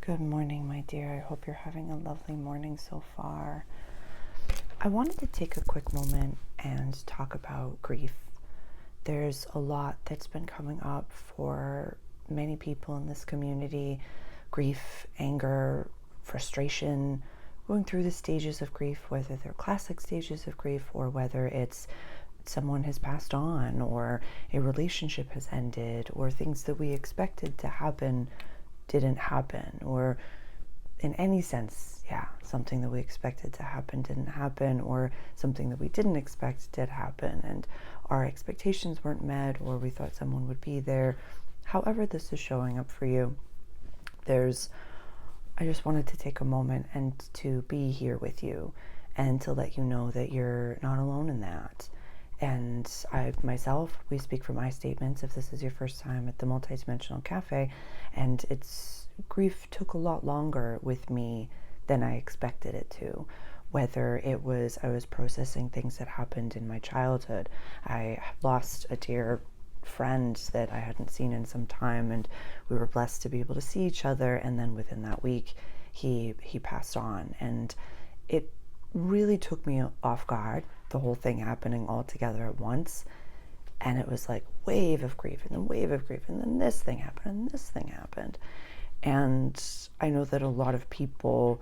Good morning, my dear. I hope you're having a lovely morning so far. I wanted to take a quick moment and talk about grief. There's a lot that's been coming up for many people in this community. Grief, anger, frustration, going through the stages of grief, whether they're classic stages of grief or whether it's someone has passed on or a relationship has ended or things that we expected to happen didn't happen, or in any sense, something that we expected to happen didn't happen, or something that we didn't expect did happen, and our expectations weren't met, or we thought someone would be there. However this is showing up for you, I just wanted to take a moment and to be here with you and to let you know that you're not alone in that. And we speak from my statements if this is your first time at the Multidimensional Caffè, and grief took a lot longer with me than I expected it to. Whether it was I was processing things that happened in my childhood. I lost a dear friend that I hadn't seen in some time, and we were blessed to be able to see each other, and then within that week he passed on, and it really took me off guard, the whole thing happening all together at once. And it was like wave of grief and then wave of grief, and then this thing happened and this thing happened. And I know that a lot of people,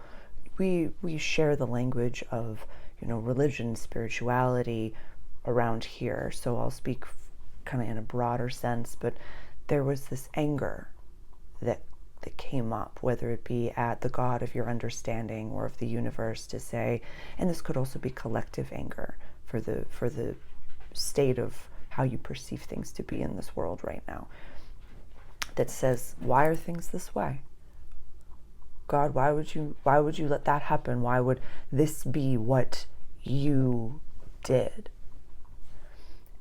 we share the language of, religion, spirituality around here. So I'll speak kind of in a broader sense, but there was this anger that came up, whether it be at the God of your understanding or of the universe, to say, and this could also be collective anger for the state of how you perceive things to be in this world right now, that says, why are things this way? God, why would you let that happen? Why would this be what you did?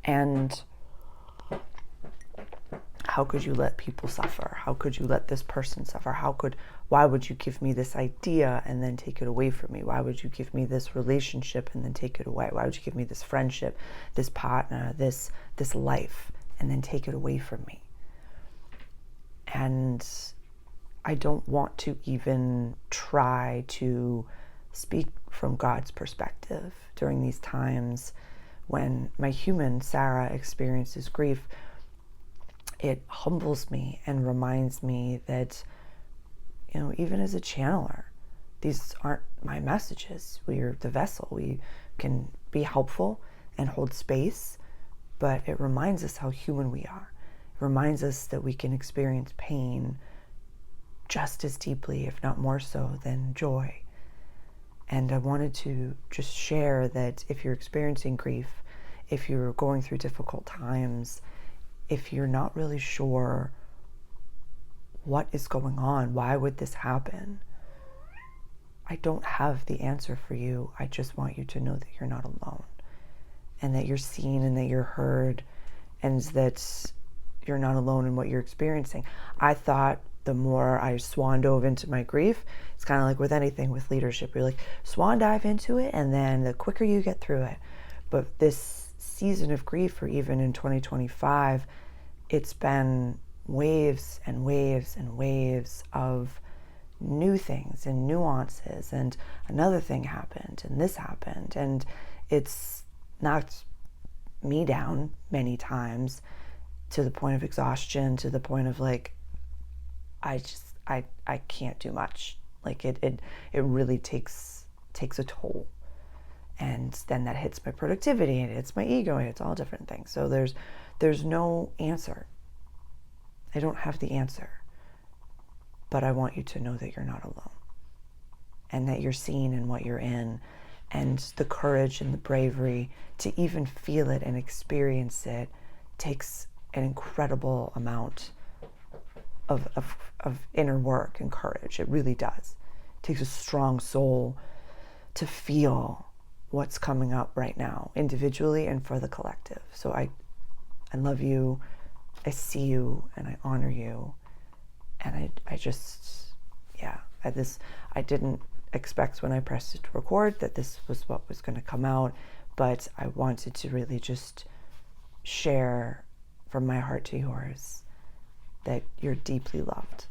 And how could you let people suffer? How could you let this person suffer? Why would you give me this idea and then take it away from me? Why would you give me this relationship and then take it away? Why would you give me this friendship, this partner, this life, and then take it away from me? And I don't want to even try to speak from God's perspective during these times when my human Sarah experiences grief. It humbles me and reminds me that, even as a channeler, these aren't my messages. We're the vessel. We can be helpful and hold space, but it reminds us how human we are. It reminds us that we can experience pain just as deeply, if not more so, than joy. And I wanted to just share that if you're experiencing grief, if you're going through difficult times, if you're not really sure what is going on, why would this happen? I don't have the answer for you. I just want you to know that you're not alone, and that you're seen, and that you're heard, and that you're not alone in what you're experiencing. I thought the more I swan dove into my grief, it's kind of like with anything with leadership. You're like, swan dive into it, and then the quicker you get through it. But this season of grief, or even in 2025, it's been waves and waves and waves of new things and nuances, and another thing happened and this happened, and it's knocked me down many times to the point of exhaustion, to the point of like, I can't do much. Like it really takes a toll. And then that hits my productivity, and it hits my ego, and it's all different things. So there's no answer. I don't have the answer. But I want you to know that you're not alone, and that you're seen in what you're in, and the courage and the bravery to even feel it and experience it takes an incredible amount of inner work and courage. It really does. It takes a strong soul to feel what's coming up right now, individually and for the collective. So I love you, I see you, and I honor you. And I just, I didn't expect when I pressed it to record that this was what was going to come out, but I wanted to really just share from my heart to yours that you're deeply loved.